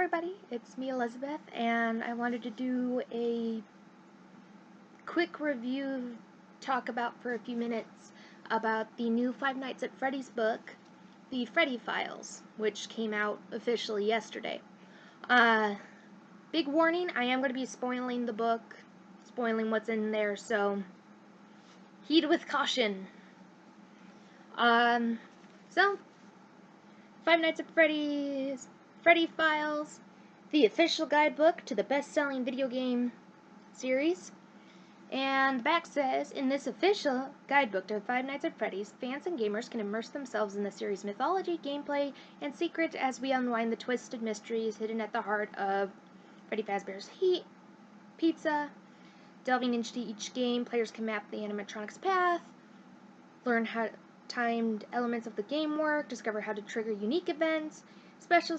everybody, it's me Elizabeth, and I wanted to do a quick review, talk about for a few minutes about the new Five Nights at Freddy's book, the Freddy Files, which came out officially yesterday. Big warning, I am going to be spoiling the book, spoiling what's in there, so heed with caution. So, Five Nights at Freddy's, Freddy Files, the official guidebook to the best-selling video game series. And the back says, in this official guidebook to Five Nights at Freddy's, fans and gamers can immerse themselves in the series' mythology, gameplay, and secrets as we unwind the twisted mysteries hidden at the heart of Freddy Fazbear's Pizza. Delving into each game, players can map the animatronic's path, learn how timed elements of the game work, discover how to trigger unique events. Special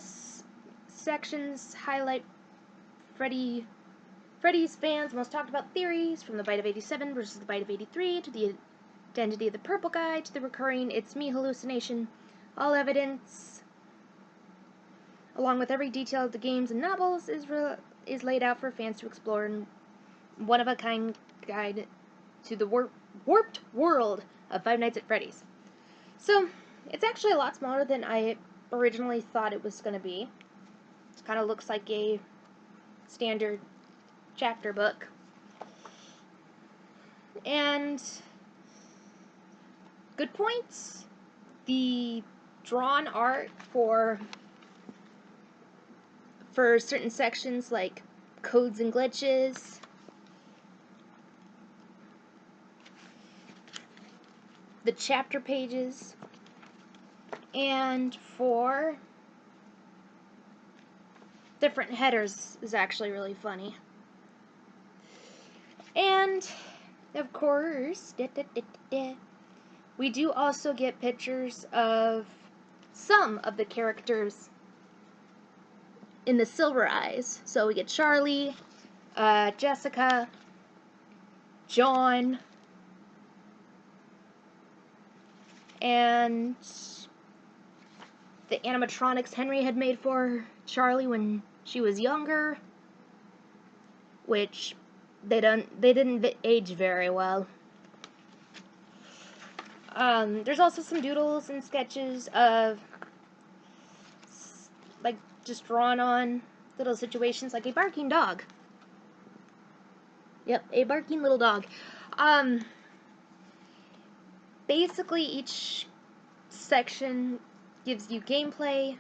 sections highlight Freddy's fans' most talked about theories, from the Bite of 87 versus the Bite of 83, to the identity of the purple guy, to the recurring It's Me hallucination. All evidence, along with every detail of the games and novels, is laid out for fans to explore in one-of-a-kind guide to the warped world of Five Nights at Freddy's. So, it's actually a lot smaller than I originally thought it was going to be. It kind of looks like a standard chapter book. And good points. The drawn art for certain sections like codes and glitches, the chapter pages, and for different headers is actually really funny. And of course, we do also get pictures of some of the characters in the Silver Eyes. So we get Charlie, Jessica, John, and the animatronics Henry had made for Charlie when she was younger, which they didn't age very well. There's also some doodles and sketches of like just drawn on little situations, like a barking dog. Yep, a barking little dog. Basically, each section gives you gameplay,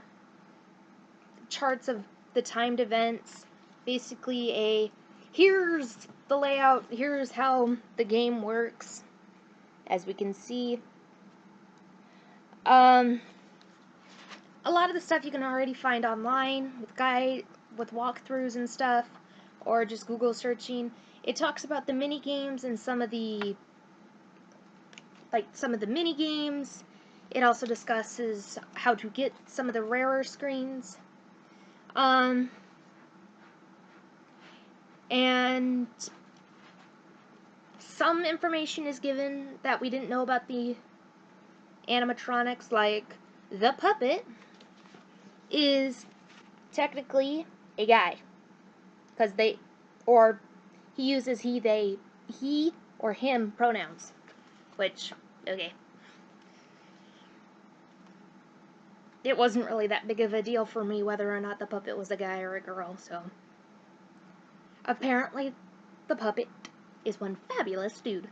charts of the timed events, basically here's the layout, here's how the game works, as we can see. A lot of the stuff you can already find online with walkthroughs and stuff, or just Google searching. It talks about the mini games and some of the mini games. It also discusses how to get some of the rarer screens. And some information is given that we didn't know about the animatronics, like the puppet is technically a guy, because he uses he or him pronouns, which, okay. It wasn't really that big of a deal for me whether or not the puppet was a guy or a girl, so. Apparently, the puppet is one fabulous dude.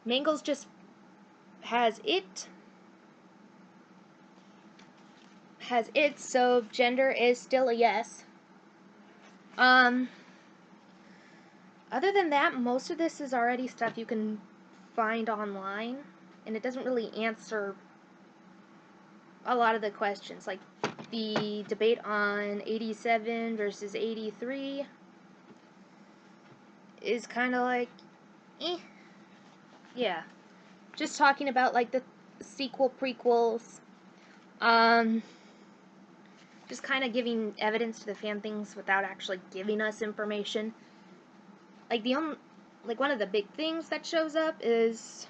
Mangles just has it, so gender is still a yes. Other than that, most of this is already stuff you can find online, and it doesn't really answer a lot of the questions, like the debate on 87 versus 83 is kind of like, yeah, just talking about like the sequel prequels, just kind of giving evidence to the fan things without actually giving us information. Like like, one of the big things that shows up is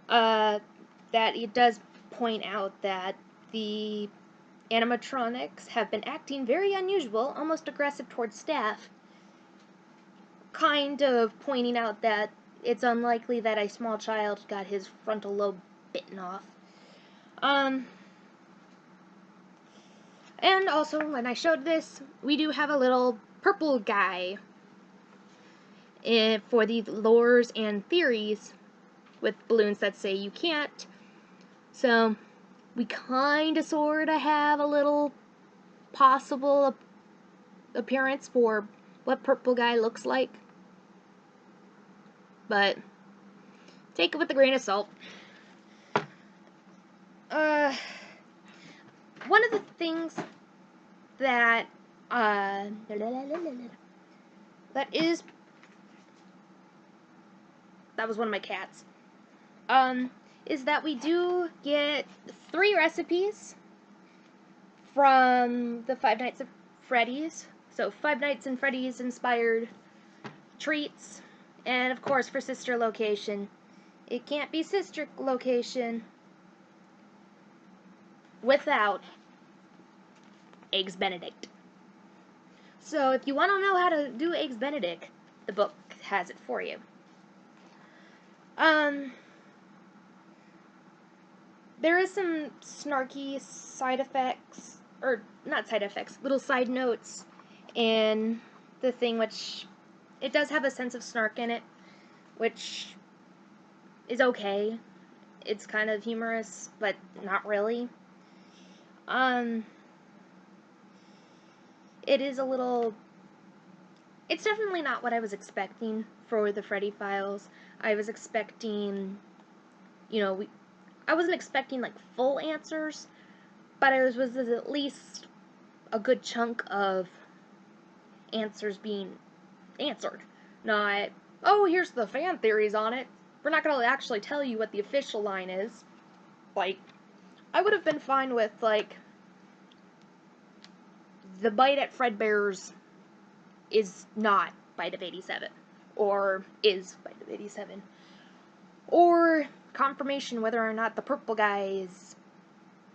that it does point out that the animatronics have been acting very unusual, almost aggressive towards staff, kind of pointing out that it's unlikely that a small child got his frontal lobe bitten off. And also, when I showed this, we do have a little purple guy for the lores and theories with balloons that say you can't. So, we kinda sorta have a little possible appearance for what purple guy looks like. But, take it with a grain of salt. One of the things that that was one of my cats. Is that we do get 3 recipes from the Five Nights at Freddy's. So Five Nights at Freddy's inspired treats, and of course for sister location. It can't be sister location without Eggs Benedict. So if you want to know how to do Eggs Benedict, the book has it for you. There is some snarky side effects, or not side effects, little side notes in the thing, which it does have a sense of snark in it, which is okay. It's kind of humorous, but not really. It is a little... It's definitely not what I was expecting for the Freddy Files. I was expecting, I wasn't expecting, like, full answers, but I was at least a good chunk of answers being answered. Not, oh, here's the fan theories on it. We're not going to actually tell you what the official line is. Like, I would have been fine with, like, the bite at Fredbear's is not Bite of 87. Or is Bite of 87. Or confirmation whether or not the purple guy is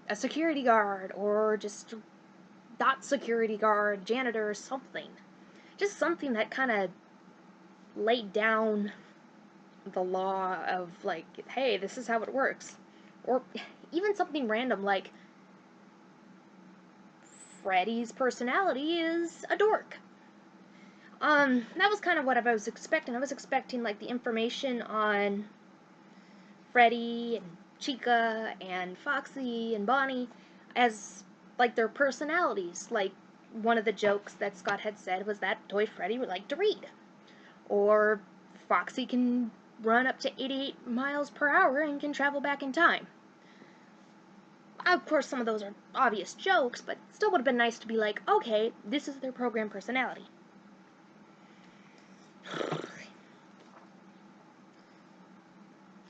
a security guard, or just not security guard, janitor, or something. Just something that kind of laid down the law of, like, hey, this is how it works. Or even something random like Freddy's personality is a dork. That was kind of what I was expecting. I was expecting, like, the information on Freddy and Chica and Foxy and Bonnie as, like, their personalities. Like, one of the jokes that Scott had said was that Toy Freddy would like to read. Or Foxy can run up to 88 miles per hour and can travel back in time. Of course, some of those are obvious jokes, but still would have been nice to be like, okay, this is their program personality.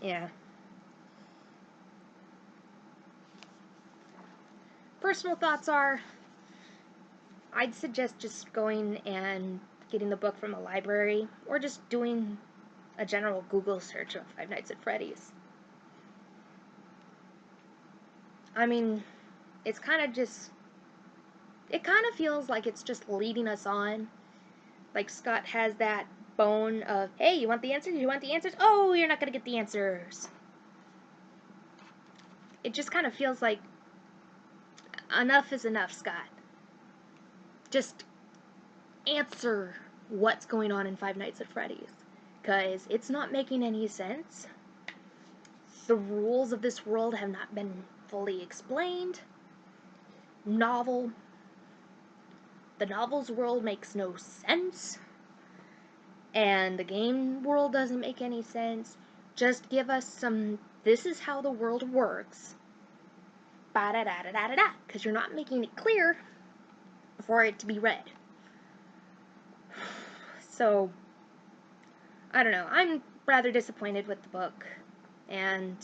Yeah. Personal thoughts are, I'd suggest just going and getting the book from a library, or just doing a general Google search of Five Nights at Freddy's. I mean, it's kind of just... It kind of feels like it's just leading us on. Like, Scott has that bone of, hey, you want the answers? You want the answers? Oh, you're not going to get the answers. It just kind of feels like, enough is enough, Scott. Just answer what's going on in Five Nights at Freddy's. Because it's not making any sense. The rules of this world have not been fully explained. The novel's world makes no sense. And the game world doesn't make any sense. Just give us some, this is how the world works. Ba-da-da-da-da-da-da. Because you're not making it clear for it to be read. So, I don't know. I'm rather disappointed with the book. And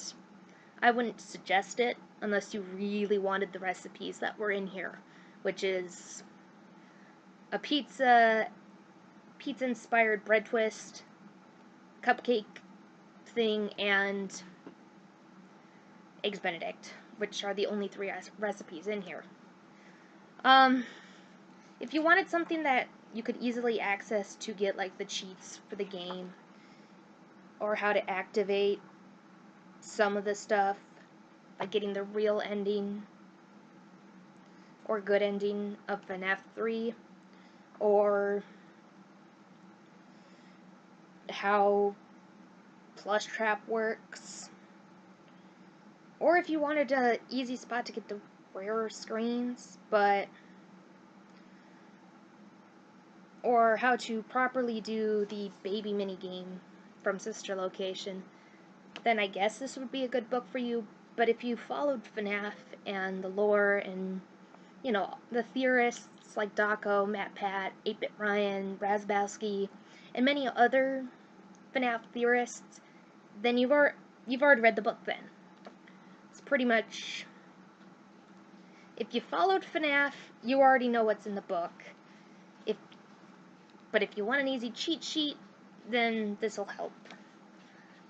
I wouldn't suggest it unless you really wanted the recipes that were in here. Which is a pizza pizza-inspired bread twist, cupcake thing, and Eggs Benedict, which are the only 3 recipes in here. If you wanted something that you could easily access to get, like, the cheats for the game, or how to activate some of the stuff, like getting the real ending, or good ending of FNAF 3, or how Plush Trap works, or if you wanted an easy spot to get the rarer screens, or how to properly do the baby minigame from Sister Location, then I guess this would be a good book for you. But if you followed FNAF and the lore and, you know, the theorists like Daco, MatPat, 8-Bit Ryan, Razbowski, and many other FNAF theorists, then you've already read the book then. It's pretty much, if you followed FNAF, you already know what's in the book. But if you want an easy cheat sheet, then this will help.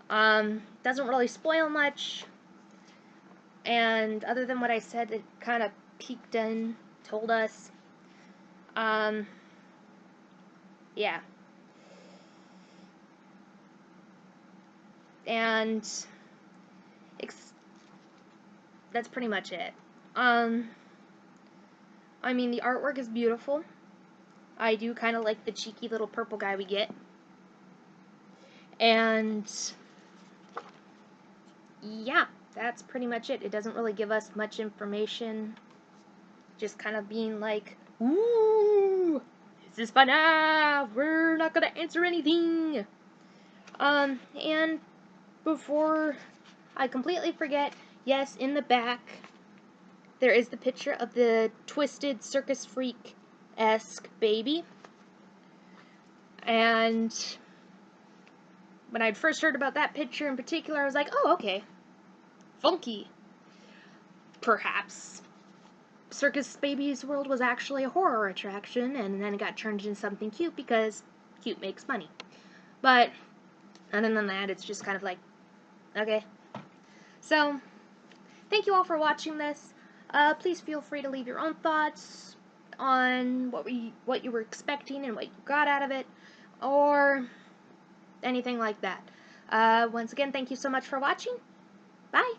Doesn't really spoil much, and other than what I said, it kind of peeked in, told us. Yeah. And that's pretty much it. I mean, the artwork is beautiful. I do kind of like the cheeky little purple guy we get. And yeah, that's pretty much it. It doesn't really give us much information. Just kind of being like, ooh, this is FNAF, we're not gonna answer anything. And before I completely forget, yes, in the back, there is the picture of the twisted circus freak-esque baby. And when I'd first heard about that picture in particular, I was like, oh, okay. Funky. Perhaps Circus Baby's World was actually a horror attraction, and then it got turned into something cute because cute makes money. But other than that, it's just kind of like, okay. So, thank you all for watching this. Please feel free to leave your own thoughts on what you were expecting and what you got out of it, or anything like that. Once again, thank you so much for watching. Bye!